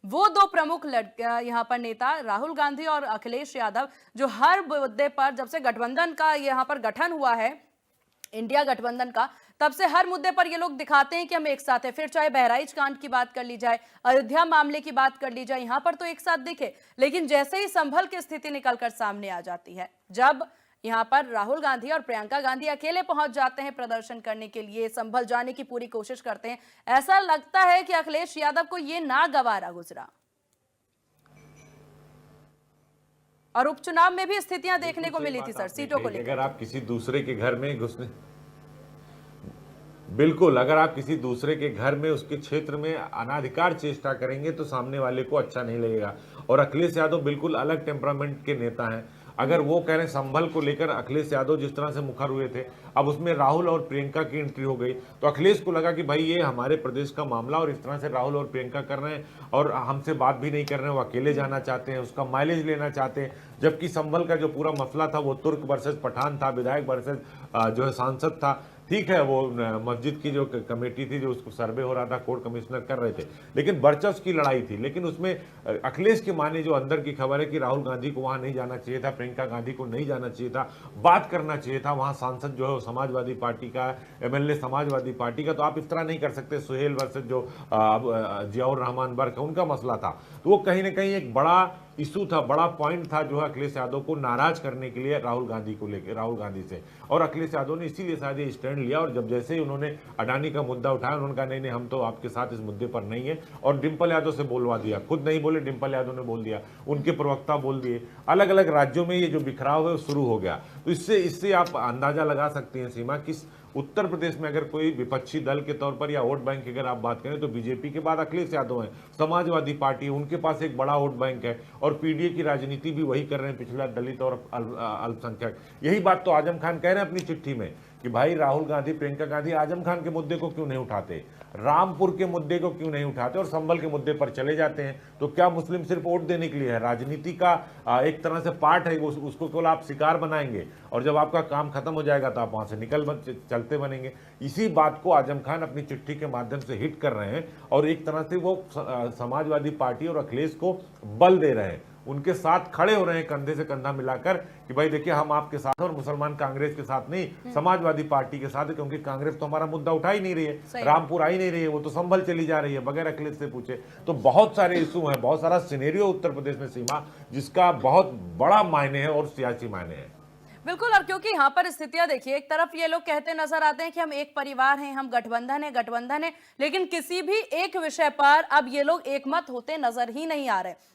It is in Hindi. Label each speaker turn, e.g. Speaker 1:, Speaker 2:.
Speaker 1: वो दो प्रमुख यहाँ पर नेता राहुल गांधी और अखिलेश यादव, जो हर मुद्दे पर जब से गठबंधन का यहाँ पर गठन हुआ है, इंडिया गठबंधन का, तब से हर मुद्दे पर ये लोग दिखाते हैं कि हम एक साथ हैं। फिर चाहे बहराइच कांड की बात कर ली जाए, अयोध्या मामले की बात कर ली जाए, यहां पर तो एक साथ दिखे। लेकिन जैसे ही संभल की स्थिति निकलकर सामने आ जाती है, जब यहां पर राहुल गांधी और प्रियंका गांधी अकेले पहुंच जाते हैं प्रदर्शन करने के लिए, संभल जाने की पूरी कोशिश करते हैं, ऐसा लगता है कि अखिलेश यादव को यह नागवारा गुजरा। और उपचुनाव में भी स्थितियां देखने को मिली थी सर, सीटों को लेकर।
Speaker 2: अगर आप किसी दूसरे के घर में घुसने, बिल्कुल, अगर आप किसी दूसरे के घर में उसके क्षेत्र में अनाधिकार चेष्टा करेंगे तो सामने वाले को अच्छा नहीं लगेगा। और अखिलेश यादव बिल्कुल अलग टेम्परामेंट के नेता हैं। अगर वो कह रहे हैं संभल को लेकर अखिलेश यादव जिस तरह से मुखर हुए थे, अब उसमें राहुल और प्रियंका की एंट्री हो गई, तो अखिलेश को लगा कि भाई ये हमारे प्रदेश का मामला, और इस तरह से राहुल और प्रियंका कर रहे हैं और हमसे बात भी नहीं कर रहे हैं, वो अकेले जाना चाहते हैं, उसका माइलेज लेना चाहते हैं। जबकि संभल का जो पूरा मसला था वो तुर्क वर्सेस पठान था, विधायक वर्सेस जो है सांसद था। ठीक है, वो मस्जिद की जो कमेटी थी जो उसको सर्वे हो रहा था, कोर्ट कमिश्नर कर रहे थे, लेकिन वर्चस्व की लड़ाई थी। लेकिन उसमें अखिलेश के माने जो अंदर की खबर है कि राहुल गांधी को वहां नहीं जाना चाहिए था, प्रियंका गांधी को नहीं जाना चाहिए था, बात करना चाहिए था। वहां सांसद जो है समाजवादी पार्टी का, एमएलए समाजवादी पार्टी का, तो आप इस तरह नहीं कर सकते। सुहेल वर्सेस जो जियाउर रहमान बर्क है, उनका मसला था। तो वो कहीं ना कहीं एक बड़ा इशू था, बड़ा पॉइंट था जो है अखिलेश यादव को नाराज करने के लिए राहुल गांधी को लेकर, राहुल गांधी से। और अखिलेश यादव ने इसीलिए शायद ये स्टैंड लिया। और जब जैसे ही उन्होंने अडानी का मुद्दा उठाया, उन्होंने कहा नहीं नहीं, हम तो आपके साथ इस मुद्दे पर नहीं है, और डिंपल यादव से बोलवा दिया। खुद नहीं बोले, डिंपल यादव ने बोल दिया, उनके प्रवक्ता बोल दिए। अलग अलग राज्यों में ये जो बिखराव है वो शुरू हो गया। तो इससे इससे आप अंदाजा लगा सकते हैं सीमा, किस उत्तर प्रदेश में अगर कोई विपक्षी दल के तौर पर या वोट बैंक की अगर आप बात करें तो बीजेपी के बाद अखिलेश यादव हैं, समाजवादी पार्टी, उनके पास एक बड़ा वोट बैंक है, और पीडीए की राजनीति भी वही कर रहे हैं, पिछड़ा दलित और अल्पसंख्यक। यही बात तो आजम खान कह रहे हैं अपनी चिट्ठी में कि भाई राहुल गांधी, प्रियंका गांधी आजम खान के मुद्दे को क्यों नहीं उठाते, रामपुर के मुद्दे को क्यों नहीं उठाते और संभल के मुद्दे पर चले जाते हैं। तो क्या मुस्लिम सिर्फ वोट देने के लिए है? राजनीति का एक तरह से पार्ट है, उसको केवल आप शिकार बनाएंगे, और जब आपका काम खत्म हो जाएगा तो आप वहां से चलते बनेंगे। इसी बात को आजम खान अपनी चिट्ठी के माध्यम से हिट कर रहे हैं, और एक तरह से वो समाजवादी पार्टी और अखिलेश को बल दे रहे हैं, उनके साथ खड़े हो रहे हैं कंधे से कंधा मिलाकर कि भाई देखिए हम आपके साथ हैं, और मुसलमान कांग्रेस के साथ नहीं, समाजवादी पार्टी के साथ है, क्योंकि कांग्रेस तो हमारा मुद्दा उठा ही नहीं रही है, रामपुर आई नहीं रही है, वो तो संभल चली जा रही है बगैर अखिलेश से पूछे। तो बहुत सारे इशू हैं, बहुत सारा सिनेरियो उत्तर प्रदेश में सीमा, जिसका बहुत बड़ा मायने है और सियासी मायने है।
Speaker 1: बिल्कुल, और क्योंकि यहाँ पर स्थितियां देखिए, एक तरफ ये लोग कहते नजर आते हैं कि हम एक परिवार हैं, हम गठबंधन है, लेकिन किसी भी एक विषय पर अब ये लोग एकमत होते नजर ही नहीं आ रहे।